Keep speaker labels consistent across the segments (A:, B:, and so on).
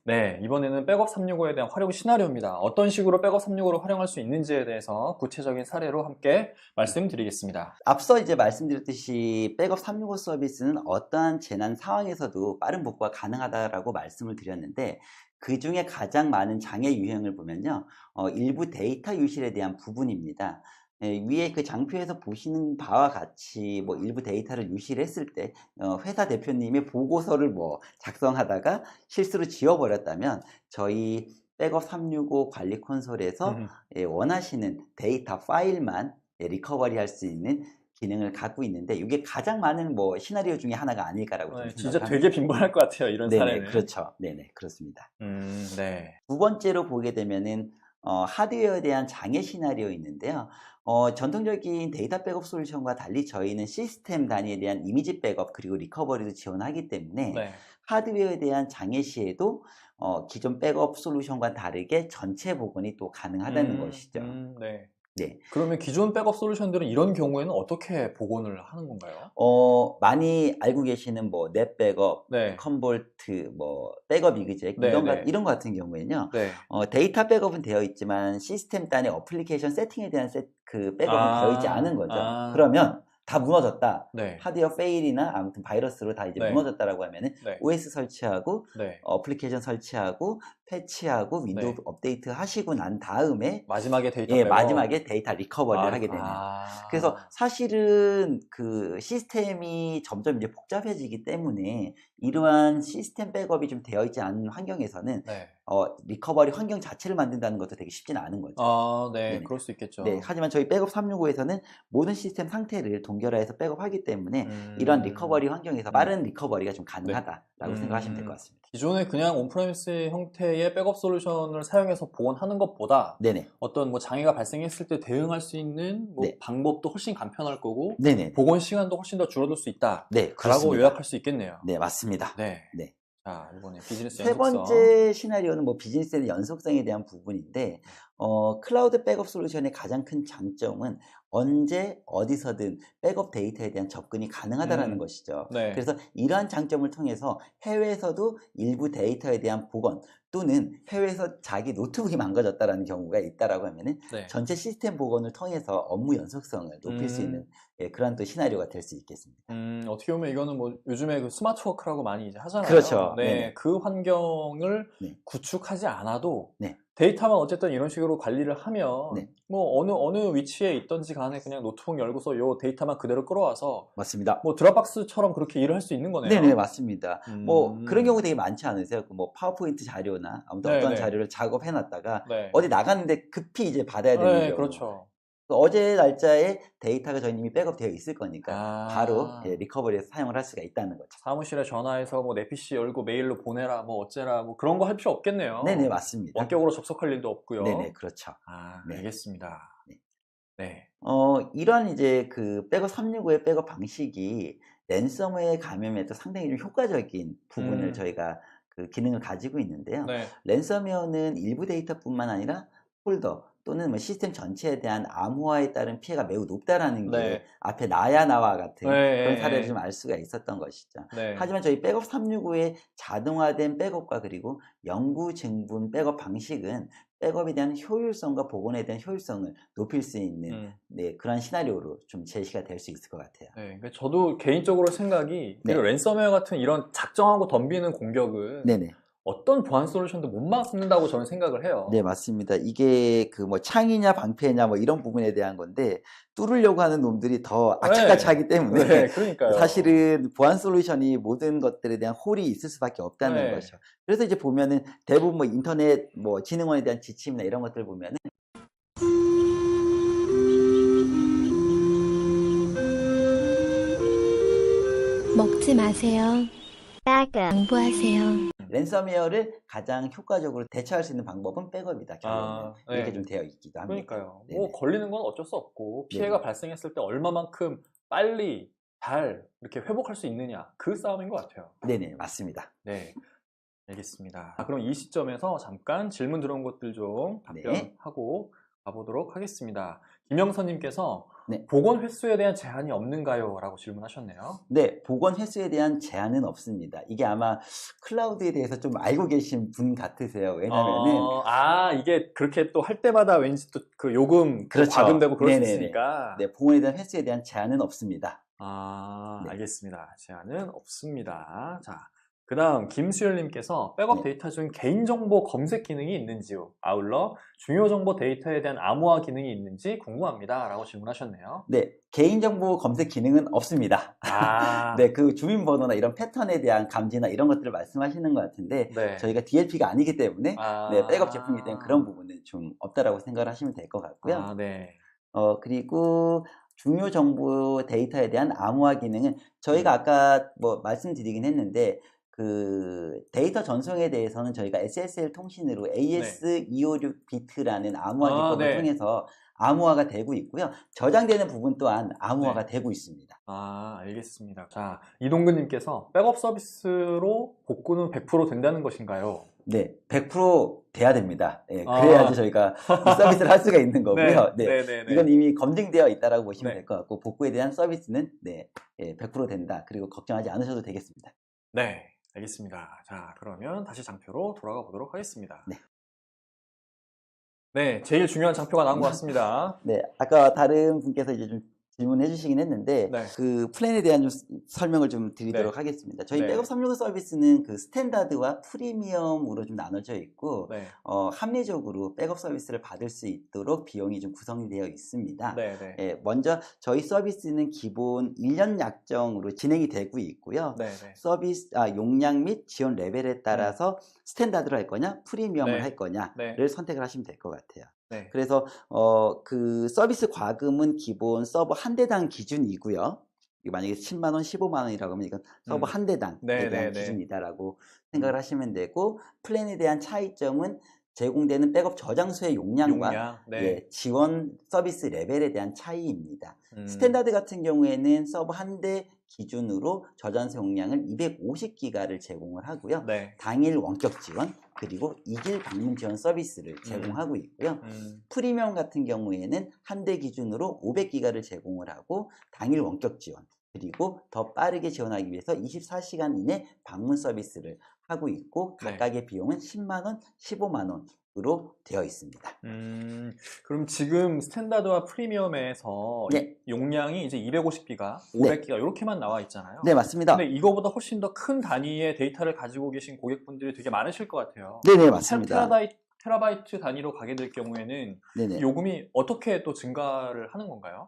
A: 네, 이번에는 백업 365에 대한 활용 시나리오입니다. 어떤 식으로 백업 365를 활용할 수 있는지에 대해서 구체적인 사례로 함께 말씀드리겠습니다.
B: 앞서 이제 말씀드렸듯이 백업 365 서비스는 어떠한 재난 상황에서도 빠른 복구가 가능하다라고 말씀을 드렸는데, 그 중에 가장 많은 장애 유형을 보면요, 일부 데이터 유실에 대한 부분입니다. 위에 그 장표에서 보시는 바와 같이 뭐 일부 데이터를 유실했을 때 회사 대표님의 보고서를 뭐 작성하다가 실수로 지워버렸다면, 저희 백업 365 관리 콘솔에서 원하시는 데이터 파일만 리커버리 할 수 있는 기능을 갖고 있는데, 이게 가장 많은 뭐 시나리오 중에 하나가 아닐까라고 좀
A: 진짜
B: 생각합니다.
A: 되게 빈번할 것 같아요, 이런
B: 네네,
A: 사례는.
B: 그렇죠. 네네, 그렇습니다.
A: 네.
B: 두 번째로 보게 되면은 하드웨어에 대한 장애 시나리오 있는데요. 전통적인 데이터 백업 솔루션과 달리 저희는 시스템 단위에 대한 이미지 백업 그리고 리커버리도 지원하기 때문에
A: 네.
B: 하드웨어에 대한 장애 시에도 기존 백업 솔루션과 다르게 전체 복원이 또 가능하다는 것이죠.
A: 네.
B: 네.
A: 그러면 기존 백업 솔루션들은 이런 경우에는 어떻게 복원을 하는 건가요?
B: 많이 알고 계시는 뭐 넷 백업,
A: 네.
B: 컨볼트, 뭐 백업 이그젝
A: 네,
B: 이런 것 같은 경우에는요.
A: 네.
B: 데이터 백업은 되어 있지만 시스템 단위 어플리케이션 세팅에 대한 그 백업은 되어 있지 않은 거죠. 그러면 다 무너졌다.
A: 네.
B: 하드웨어 페일이나 아무튼 바이러스로 다 이제
A: 네.
B: 무너졌다라고 하면은
A: 네.
B: OS 설치하고
A: 네.
B: 어플리케이션 설치하고 패치하고 윈도우
A: 네.
B: 업데이트 하시고 난 다음에
A: 마지막에 데이터
B: 예,
A: 백업.
B: 마지막에 데이터 리커버리를 하게 되는. 그래서 사실은 그 시스템이 점점 이제 복잡해지기 때문에 이러한 시스템 백업이 좀 되어 있지 않은 환경에서는
A: 네.
B: 리커버리 환경 자체를 만든다는 것도 되게 쉽지는 않은 거죠.
A: 네,
B: 네네.
A: 그럴 수 있겠죠.
B: 네, 하지만 저희 백업 365에서는 모든 시스템 상태를 동결해서 백업하기 때문에 이러한 리커버리 환경에서 빠른 리커버리가 좀 가능하다라고 생각하시면 될 것 같습니다.
A: 기존에 그냥 온프레미스 형태의 백업 솔루션을 사용해서 복원하는 것보다
B: 네네.
A: 어떤 뭐 장애가 발생했을 때 대응할 수 있는 뭐
B: 네.
A: 방법도 훨씬 간편할 거고
B: 네네.
A: 복원 시간도 훨씬 더 줄어들 수 있다.
B: 네,
A: 라고
B: 그렇습니다.
A: 요약할 수 있겠네요.
B: 네, 맞습니다.
A: 네.
B: 네.
A: 자, 이번에 비즈니스
B: 세
A: 연속성.
B: 번째 시나리오는 뭐 비즈니스의 연속성에 대한 부분인데, 클라우드 백업 솔루션의 가장 큰 장점은 언제 어디서든 백업 데이터에 대한 접근이 가능하다라는 것이죠.
A: 네.
B: 그래서 이러한 장점을 통해서 해외에서도 일부 데이터에 대한 복원 또는 해외에서 자기 노트북이 망가졌다라는 경우가 있다라고 하면은
A: 네.
B: 전체 시스템 복원을 통해서 업무 연속성을 높일 수 있는 그러한 또 시나리오가 될 수 있겠습니다.
A: 어떻게 보면 이거는 뭐 요즘에 그 스마트워크라고 많이 이제 하잖아요.
B: 그렇죠.
A: 네,
B: 네네.
A: 그 환경을
B: 네.
A: 구축하지 않아도
B: 네.
A: 데이터만 어쨌든 이런 식으로 관리를 하면
B: 네.
A: 뭐 어느 위치에 있던지 간에 그냥 노트북 열고서 요 데이터만 그대로 끌어와서
B: 맞습니다.
A: 뭐 드랍박스처럼 그렇게 일을 할 수 있는 거네요.
B: 네네, 맞습니다. 뭐 그런 경우 되게 많지 않으세요? 뭐 파워포인트 자료나 아무튼 어떤 자료를 작업해 놨다가 어디 나갔는데 급히 이제 받아야 되는 경우.
A: 그렇죠.
B: 어제 날짜에 데이터가 저희 이미 백업되어 있을 거니까 바로 리커버리해서 사용을 할 수가 있다는 거죠.
A: 사무실에 전화해서 뭐 내 PC 열고 메일로 보내라 뭐 어째라 뭐 그런 거 할 필요 없겠네요.
B: 네네, 맞습니다.
A: 원격으로 접속할 일도 없고요.
B: 네네, 그렇죠.
A: 네. 알겠습니다. 네.
B: 이런 이제 그 백업 365의 백업 방식이 랜섬웨어 감염에도 상당히 좀 효과적인 부분을 저희가 그 기능을 가지고 있는데요.
A: 네.
B: 랜섬웨어는 일부 데이터뿐만 아니라 폴더 또는 뭐 시스템 전체에 대한 암호화에 따른 피해가 매우 높다라는 게 앞에 나야 나와 같은 그런 사례를 좀 알 수가 있었던 것이죠. 하지만 저희 백업 365의 자동화된 백업과 그리고 영구 증분 백업 방식은 백업에 대한 효율성과 복원에 대한 효율성을 높일 수 있는 그런 시나리오로 좀 제시가 될 수 있을 것 같아요.
A: 네, 그러니까 저도 개인적으로 생각이 랜섬웨어 같은 이런 작정하고 덤비는 공격은 어떤 보안 솔루션도 못 막는다고 저는 생각을 해요.
B: 네, 맞습니다. 이게 그 뭐 창이냐 방패냐 뭐 이런 부분에 대한 건데, 뚫으려고 하는 놈들이 더 악착같이 때문에
A: 그러니까요.
B: 사실은 보안 솔루션이 모든 것들에 대한 홀이 있을 수밖에 없다는 거죠. 그래서 이제 보면은 대부분 뭐 인터넷 뭐 진흥원에 대한 지침이나 이런 것들 보면은
C: 먹지 마세요. 양보하세요.
B: 랜섬웨어를 가장 효과적으로 대처할 수 있는 방법은 백업이다, 결론은. 이렇게 좀 되어 있기도 합니다.
A: 그러니까요. 뭐 걸리는 건 어쩔 수 없고 피해가 발생했을 때 얼마만큼 빨리 잘 이렇게 회복할 수 있느냐, 그 싸움인 것 같아요.
B: 네네, 맞습니다.
A: 네, 알겠습니다. 그럼 이 시점에서 잠깐 질문 들어온 것들 좀 답변하고 가보도록 하겠습니다. 김영선님께서
B: 네.
A: 복원 횟수에 대한 제한이 없는가요? 라고 질문하셨네요.
B: 네, 복원 횟수에 대한 제한은 없습니다. 이게 아마 클라우드에 대해서 좀 알고 계신 분 같으세요. 왜냐면은
A: 이게 그렇게 또 할 때마다 왠지 또 그 요금
B: 그렇죠.
A: 과금되고 그럴
B: 네네네.
A: 수 있으니까.
B: 네, 복원에 대한 횟수에 대한 제한은 없습니다.
A: 네. 알겠습니다. 제한은 없습니다. 자, 그 다음 김수열님께서 백업 데이터 중 개인정보 검색 기능이 있는지요? 아울러 중요 정보 데이터에 대한 암호화 기능이 있는지 궁금합니다. 라고 질문하셨네요.
B: 네, 개인정보 검색 기능은 없습니다. 네, 그 주민번호나 이런 패턴에 대한 감지나 이런 것들을 말씀하시는 것 같은데 저희가 DLP가 아니기 때문에 네, 백업 제품이기 때문에 그런 부분은 좀 없다라고 생각을 하시면 될 것 같고요. 그리고 중요 정보 데이터에 대한 암호화 기능은 저희가 아까 뭐 말씀드리긴 했는데 그 데이터 전송에 대해서는 저희가 SSL 통신으로 AS256비트라는 암호화 기법을 통해서 암호화가 되고 있고요. 저장되는 부분 또한 암호화가 되고 있습니다.
A: 알겠습니다. 자, 이동근님께서 백업 서비스로 복구는 100% 된다는 것인가요?
B: 네, 100% 돼야 됩니다. 네, 그래야지 저희가 이 서비스를 할 수가 있는 거고요. 이건 이미 검증되어 있다라고 보시면 될 것 같고 복구에 대한 서비스는 100% 된다. 그리고 걱정하지 않으셔도 되겠습니다.
A: 네, 알겠습니다. 자, 그러면 다시 장표로 돌아가 보도록 하겠습니다. 네, 제일 중요한 장표가 나온 것 같습니다.
B: 네, 아까 다른 분께서 이제 좀 질문해 주시긴 했는데 그 플랜에 대한 좀 설명을 좀 드리도록 하겠습니다. 저희 백업 365 서비스는 그 스탠다드와 프리미엄으로 좀 나눠져 있고 합리적으로 백업 서비스를 받을 수 있도록 비용이 좀 구성이 되어 있습니다. 먼저 저희 서비스는 기본 1년 약정으로 진행이 되고 있고요. 서비스 용량 및 지원 레벨에 따라서 스탠다드로 할 거냐 프리미엄을 할 거냐를 선택을 하시면 될 것 같아요. 그래서 그 서비스 과금은 기본 서버 한 대당 기준이고요. 만약에 10만 원, 15만 원이라고 하면 이건 서버 한 대당에 대한 기준이다라고 생각을 하시면 되고 플랜에 대한 차이점은 제공되는 백업 저장소의 용량과 지원 서비스 레벨에 대한 차이입니다. 스탠다드 같은 경우에는 서버 한 대 기준으로 저장소 용량을 250기가를 제공을 하고요. 당일 원격 지원 그리고 2길 방문 지원 서비스를 제공하고 있고요. 프리미엄 같은 경우에는 한 대 기준으로 500기가를 제공을 하고 당일 원격 지원 그리고 더 빠르게 지원하기 위해서 24시간 이내 방문 서비스를 하고 있고 각각의 비용은 10만 원, 15만 원으로 되어 있습니다.
A: 그럼 지금 스탠다드와 프리미엄에서 용량이 이제 250기가, 500기가 이렇게만 나와 있잖아요.
B: 네, 맞습니다.
A: 근데 이거보다 훨씬 더 큰 단위의 데이터를 가지고 계신 고객분들이 되게 많으실 것 같아요.
B: 네, 맞습니다.
A: 테라바이트 단위로 가게 될 경우에는 요금이 어떻게 또 증가를 하는 건가요?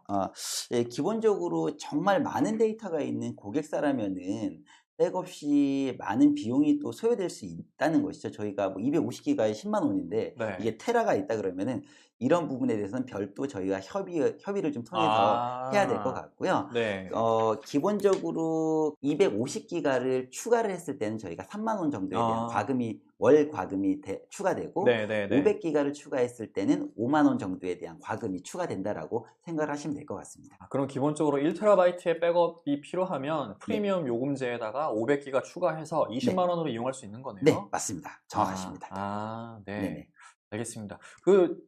B: 기본적으로 정말 많은 데이터가 있는 고객사라면은 백업 시 많은 비용이 또 소요될 수 있다는 것이죠. 저희가 뭐 250기가에 10만 원인데 이게 테라가 있다 그러면은 이런 부분에 대해서는 별도 저희가 협의를 좀 통해서 해야 될 것 같고요. 기본적으로 250기가를 추가를 했을 때는 저희가 3만 원 정도에 대한 월 과금이 추가되고 500기가를 추가했을 때는 5만 원 정도에 대한 과금이 추가된다라고 생각을 하시면 될 것 같습니다.
A: 그럼 기본적으로 1TB의 백업이 필요하면 프리미엄 요금제에다가 500기가 추가해서 20만 원으로 이용할 수 있는 거네요?
B: 네, 맞습니다. 정확하십니다.
A: 네. 알겠습니다.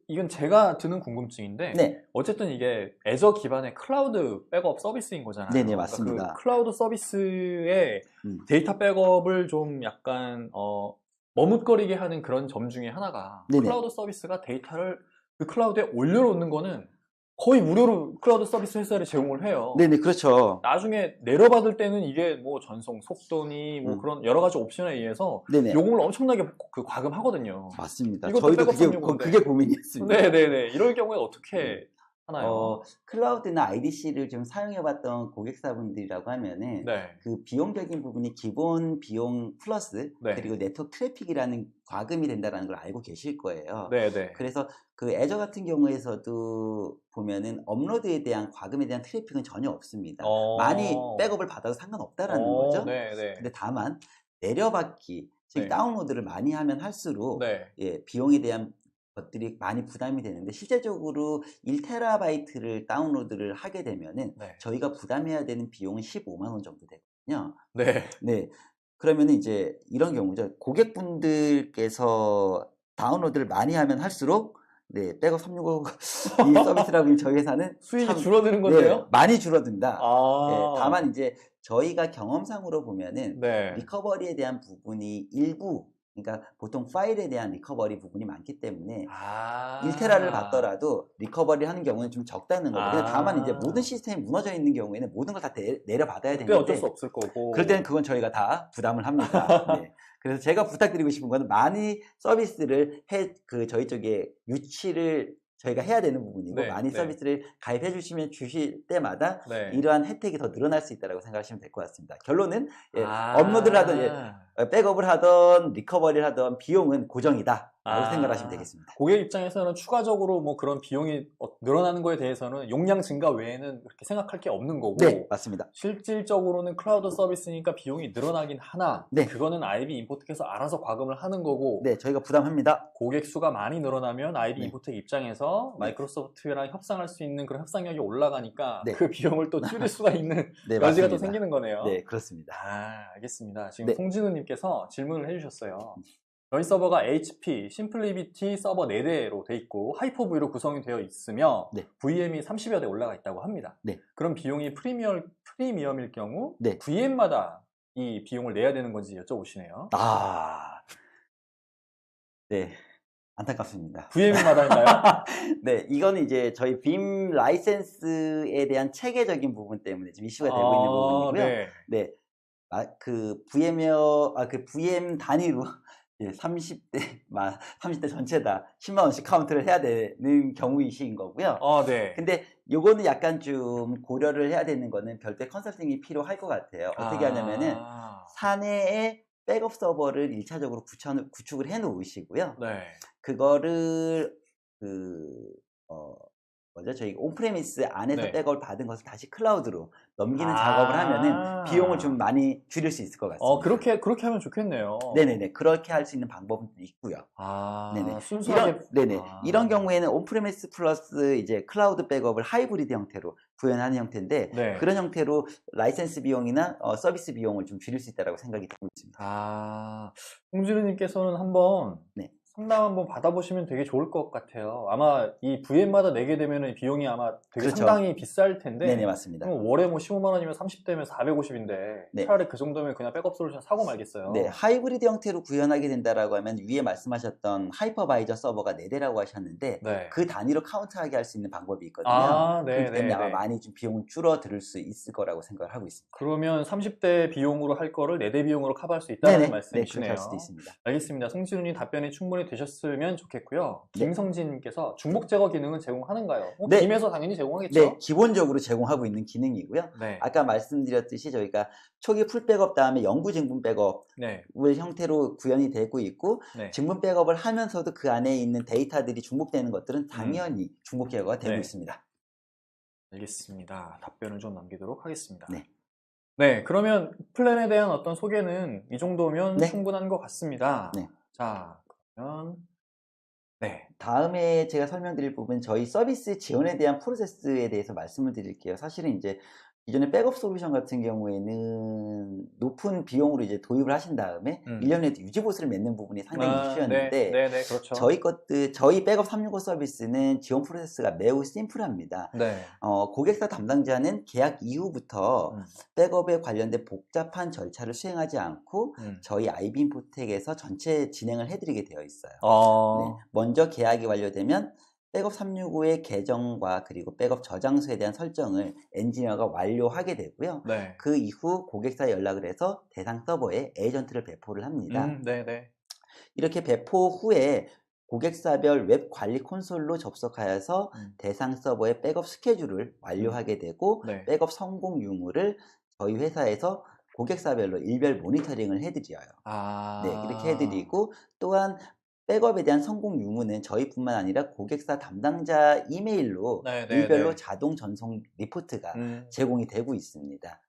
A: 이건 제가 드는 궁금증인데 어쨌든 이게 애저 기반의 클라우드 백업 서비스인 거잖아요.
B: 네, 맞습니다.
A: 그러니까 그 클라우드 서비스의 데이터 백업을 좀 약간 머뭇거리게 하는 그런 점 중에 하나가 클라우드 서비스가 데이터를 그 클라우드에 올려놓는 거는 거의 무료로 클라우드 서비스 회사를 제공을 해요.
B: 네네, 그렇죠.
A: 나중에 내려받을 때는 이게 뭐 전송 속도니 뭐 그런 여러 가지 옵션에 의해서 요금을 엄청나게 과금하거든요.
B: 맞습니다. 저희도 그게 고민이었습니다.
A: 네네네. 이럴 경우에 어떻게 하나요?
B: 클라우드나 IDC를 좀 사용해봤던 고객사분들이라고 하면은 그 비용적인 부분이 기본 비용 플러스 그리고 네트워크 트래픽이라는 과금이 된다는 걸 알고 계실 거예요. 그래서 그 애저 같은 경우에서도 보면은 업로드에 대한 과금에 대한 트래픽은 전혀 없습니다. 많이 백업을 받아도 상관없다라는 거죠. 근데 다만 내려받기, 즉 다운로드를 많이 하면 할수록 비용에 대한 것들이 많이 부담이 되는데 실제적으로 1TB를 다운로드를 하게 되면은 저희가 부담해야 되는 비용은 15만 원 정도 되거든요. 그러면은 이제 이런 경우죠. 고객분들께서 다운로드를 많이 하면 할수록 네, 백업 365 이 서비스라고 저희 회사는
A: 수익이
B: 참,
A: 줄어드는 건데요?
B: 네, 많이 줄어든다.
A: 아.
B: 네, 다만 이제 저희가 경험상으로 보면은
A: 네.
B: 리커버리에 대한 부분이 일부, 그러니까 보통 파일에 대한 리커버리 부분이 많기 때문에 1테라를 받더라도 리커버리 하는 경우는 좀 적다는 거거든요. 다만 이제 모든 시스템이 무너져 있는 경우에는 모든 걸 다 내려받아야 되는데
A: 어쩔 수 없을 거고.
B: 그럴 때는 그건 저희가 다 부담을 합니다. 네. 그래서 제가 부탁드리고 싶은 거는 많이 서비스를 저희 쪽에 유치를 저희가 해야 되는 부분이고
A: 네,
B: 많이
A: 네.
B: 서비스를 가입해 주실 때마다
A: 네.
B: 이러한 혜택이 더 늘어날 수 있다고 생각하시면 될 것 같습니다. 결론은 업로드를 하던 백업을 하던 리커버리를 하던 비용은 고정이다 라고 생각하시면 되겠습니다.
A: 고객 입장에서는 추가적으로 뭐 그런 비용이 늘어나는 거에 대해서는 용량 증가 외에는 그렇게 생각할 게 없는 거고.
B: 네, 맞습니다.
A: 실질적으로는 클라우드 서비스니까 비용이 늘어나긴 하나.
B: 네.
A: 그거는 IB 임포텍에서 알아서 과금을 하는 거고.
B: 네, 저희가 부담합니다.
A: 고객 수가 많이 늘어나면 IB
B: 네.
A: 임포텍 입장에서
B: 네.
A: 마이크로소프트랑 협상할 수 있는 그런 협상력이 올라가니까
B: 네.
A: 그 비용을 또 줄일 수가 있는
B: 네,
A: 여지가
B: 맞습니다.
A: 또 생기는 거네요.
B: 네, 그렇습니다.
A: 알겠습니다. 지금
B: 네.
A: 송진우님께서 질문을 해주셨어요. 저희 서버가 HP, 심플리비티 서버 4대로 돼 있고 하이퍼V로 구성이 되어 있으며
B: 네.
A: VM이 30여 대 올라가 있다고 합니다.
B: 네.
A: 그럼 비용이 프리미엄일 경우
B: 네.
A: VM마다 이 비용을 내야 되는 건지 여쭤보시네요.
B: 네. 안타깝습니다.
A: VM마다인가요?
B: 네, 이거는 이제 저희 빔 라이센스에 대한 체계적인 부분 때문에 지금 이슈가 되고 있는 부분이고요.
A: 네.
B: 네. 그 VM 단위로 30대 전체 다 10만 원씩 카운트를 해야 되는 경우이신 거고요.
A: 네.
B: 근데 요거는 약간 좀 고려를 해야 되는 거는 별도의 컨설팅이 필요할 것 같아요. 어떻게 하냐면은 사내에 백업 서버를 1차적으로 구축을 해 놓으시고요.
A: 네.
B: 그거를 저희 온프레미스 안에서
A: 네.
B: 백업을 받은 것을 다시 클라우드로 넘기는 작업을 하면은 비용을 좀 많이 줄일 수 있을 것 같습니다.
A: 그렇게 하면 좋겠네요.
B: 네네네. 그렇게 할 수 있는 방법은 있고요.
A: 네네. 순수하게.
B: 이런 경우에는 온프레미스 플러스 이제 클라우드 백업을 하이브리드 형태로 구현하는 형태인데
A: 네.
B: 그런 형태로 라이센스 비용이나 서비스 비용을 좀 줄일 수 있다고 생각이 되고 있습니다.
A: 홍진우님께서는 한번
B: 네.
A: 상담 한번 받아보시면 되게 좋을 것 같아요. 아마 이 VM마다 내게 되면 비용이 아마 되게
B: 그렇죠.
A: 상당히 비쌀 텐데.
B: 네네, 맞습니다.
A: 월에 뭐 15만 원이면 30대면 450인데
B: 네.
A: 차라리 그 정도면 그냥 백업 솔루션 사고 말겠어요.
B: 네, 하이브리드 형태로 구현하게 된다라고 하면 위에 말씀하셨던 하이퍼바이저 서버가 4대라고 하셨는데
A: 네.
B: 그 단위로 카운트하게 할 수 있는 방법이 있거든요. 그렇기 때문에 아마
A: 네.
B: 많이 좀 비용을 줄어들 수 있을 거라고 생각을 하고 있습니다.
A: 그러면 30대 비용으로 할 거를 4대 비용으로 커버할 수 있다는 말씀이시네요.
B: 네, 그렇게 할 수도 있습니다.
A: 알겠습니다. 송진우님 답변이 충분히 되셨으면 좋겠고요.
B: 네.
A: 김성진님께서 중복 제거 기능은 제공하는가요?
B: 네.
A: 빔에서 당연히 제공하겠죠?
B: 네, 기본적으로 제공하고 있는 기능이고요.
A: 네.
B: 아까 말씀드렸듯이 저희가 초기 풀 백업 다음에 영구 증분 백업을 형태로 구현이 되고 있고 증분 백업을 하면서도 그 안에 있는 데이터들이 중복되는 것들은 당연히 중복 제거가 되고 있습니다.
A: 알겠습니다. 답변을 좀 남기도록 하겠습니다.
B: 네,
A: 그러면 플랜에 대한 어떤 소개는 이 정도면 충분한 것 같습니다.
B: 네.
A: 자, 그러면
B: 다음에 제가 설명드릴 부분 저희 서비스 지원에 대한 프로세스에 대해서 말씀을 드릴게요. 사실은 이제 기존의 백업 솔루션 같은 경우에는 높은 비용으로 이제 도입을 하신 다음에 1년에 유지보수를 맺는 부분이 상당히 이슈였는데
A: 그렇죠.
B: 저희 백업 365 서비스는 지원 프로세스가 매우 심플합니다. 고객사 담당자는 계약 이후부터 백업에 관련된 복잡한 절차를 수행하지 않고 저희 IB인포텍에서 전체 진행을 해드리게 되어 있어요. 먼저 계약이 완료되면 백업 365의 계정과 그리고 백업 저장소에 대한 설정을 엔지니어가 완료하게 되고요. 그 이후 고객사에 연락을 해서 대상 서버에 에이전트를 배포를 합니다. 이렇게 배포 후에 고객사별 웹 관리 콘솔로 접속하여서 대상 서버의 백업 스케줄을 완료하게 되고 백업 성공 유무를 저희 회사에서 고객사별로 일별 모니터링을 해드려요. 이렇게 해드리고 또한 백업에 대한 성공 유무는 저희뿐만 아니라 고객사 담당자 이메일로 일별로 자동 전송 리포트가 제공이 되고 있습니다.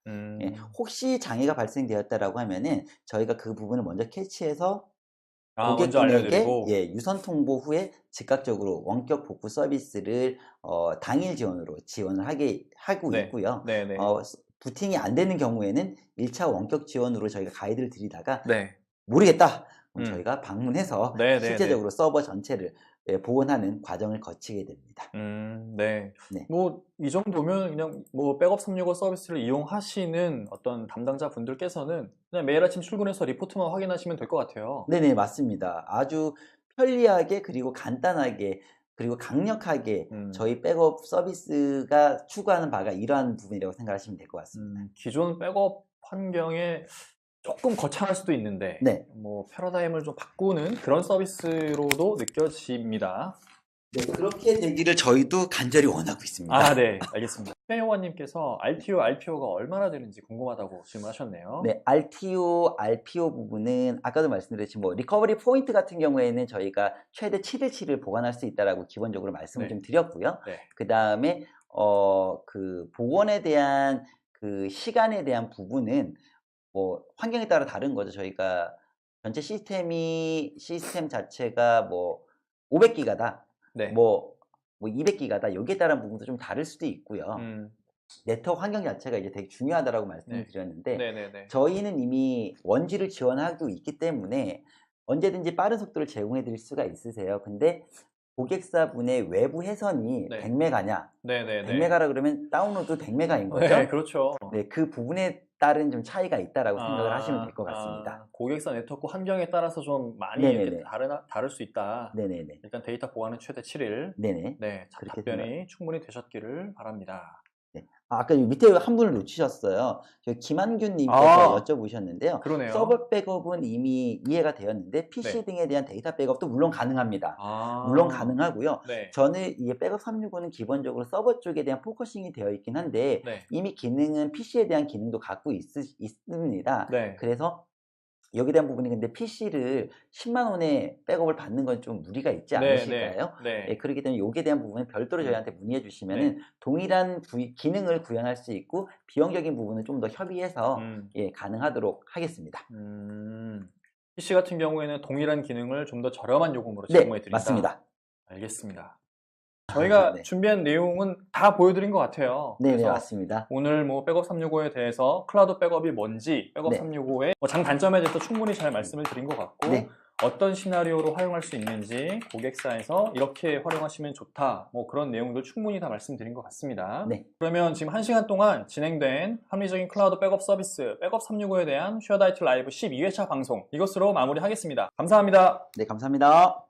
B: 혹시 장애가 발생되었다라고 하면은 저희가 그 부분을 먼저 캐치해서 고객분에게 유선 통보 후에 즉각적으로 원격 복구 서비스를 당일 지원을 하고 있고요. 부팅이 안 되는 경우에는 1차 원격 지원으로 저희가 가이드를 드리다가 모르겠다. 저희가 방문해서 실제적으로 서버 전체를 복원하는 과정을 거치게 됩니다.
A: 네.
B: 네.
A: 뭐 이 정도면 그냥 뭐 백업 365 서비스를 이용하시는 어떤 담당자 분들께서는 그냥 매일 아침 출근해서 리포트만 확인하시면 될 것 같아요.
B: 네네, 맞습니다. 아주 편리하게 그리고 간단하게 그리고 강력하게 저희 백업 서비스가 추구하는 바가 이러한 부분이라고 생각하시면 될 것 같습니다.
A: 기존 백업 환경에 조금 거창할 수도 있는데
B: 네.
A: 뭐 패러다임을 좀 바꾸는 그런 서비스로도 느껴집니다.
B: 네, 그렇게 되기를 저희도 간절히 원하고 있습니다.
A: 아, 네, 알겠습니다. 최영환님께서 RTO, RPO가 얼마나 되는지 궁금하다고 질문하셨네요.
B: 네, RTO, RPO 부분은 아까도 말씀드렸지 뭐 리커버리 포인트 같은 경우에는 저희가 최대 7일치를 보관할 수 있다라고 기본적으로 말씀을
A: 네.
B: 좀 드렸고요.
A: 네.
B: 그 다음에 그 복원에 대한 그 시간에 대한 부분은 뭐 환경에 따라 다른 거죠. 저희가 전체 시스템 자체가 뭐 500기가다.
A: 네.
B: 뭐 200기가다. 여기에 따른 부분도 좀 다를 수도 있고요. 네트워크 환경 자체가 이제 되게 중요하다라고 말씀을 드렸는데
A: 네네네.
B: 저희는 이미 원지를 지원하고 있기 때문에 언제든지 빠른 속도를 제공해 드릴 수가 있으세요. 근데 고객사분의 외부 회선이
A: 네.
B: 100메가냐?
A: 네네네.
B: 100메가라 그러면 다운로드 100메가인 거죠?
A: 네, 그렇죠.
B: 네, 그 부분에 따른 좀 차이가 있다라고 생각을 하시면 될 것 같습니다.
A: 고객사 네트워크 환경에 따라서 좀 많이
B: 네네네.
A: 이렇게 다를 수 있다.
B: 네네네.
A: 일단 데이터 보관은 최대 7일.
B: 네네.
A: 네,
B: 그렇게
A: 답변이 충분히 되셨기를 바랍니다.
B: 네. 아까 밑에 한 분을 놓치셨어요. 김한균 님께서 여쭤보셨는데요.
A: 그러네요.
B: 서버 백업은 이미 이해가 되었는데 PC
A: 네.
B: 등에 대한 데이터 백업도 물론 가능합니다.
A: 아.
B: 물론 가능하고요.
A: 네.
B: 저는 이 백업 365는 기본적으로 서버 쪽에 대한 포커싱이 되어 있긴 한데
A: 네.
B: 이미 기능은 PC에 대한 기능도 갖고 있습니다.
A: 네.
B: 그래서 여기에 대한 부분이 근데 PC를 10만 원에 백업을 받는 건 좀 무리가 있지 않으실까요?
A: 네.
B: 네, 그렇기 때문에 여기에 대한 부분은 별도로 저희한테 문의해 주시면 동일한 기능을 구현할 수 있고 비용적인 부분은 좀 더 협의해서 가능하도록 하겠습니다.
A: PC 같은 경우에는 동일한 기능을 좀 더 저렴한 요금으로 제공해 드린다.
B: 맞습니다.
A: 알겠습니다. 저희가 준비한 내용은 다 보여드린 것 같아요.
B: 네,
A: 그래서
B: 맞습니다.
A: 오늘 뭐 백업 365에 대해서 클라우드 백업이 뭔지, 백업 365의 장단점에 대해서 충분히 잘 말씀을 드린 것 같고 어떤 시나리오로 활용할 수 있는지 고객사에서 이렇게 활용하시면 좋다, 뭐 그런 내용들 충분히 다 말씀드린 것 같습니다. 그러면 지금 1시간 동안 진행된 합리적인 클라우드 백업 서비스 백업 365에 대한 쉐어다이트 라이브 12회차 방송 이것으로 마무리하겠습니다. 감사합니다.
B: 네, 감사합니다.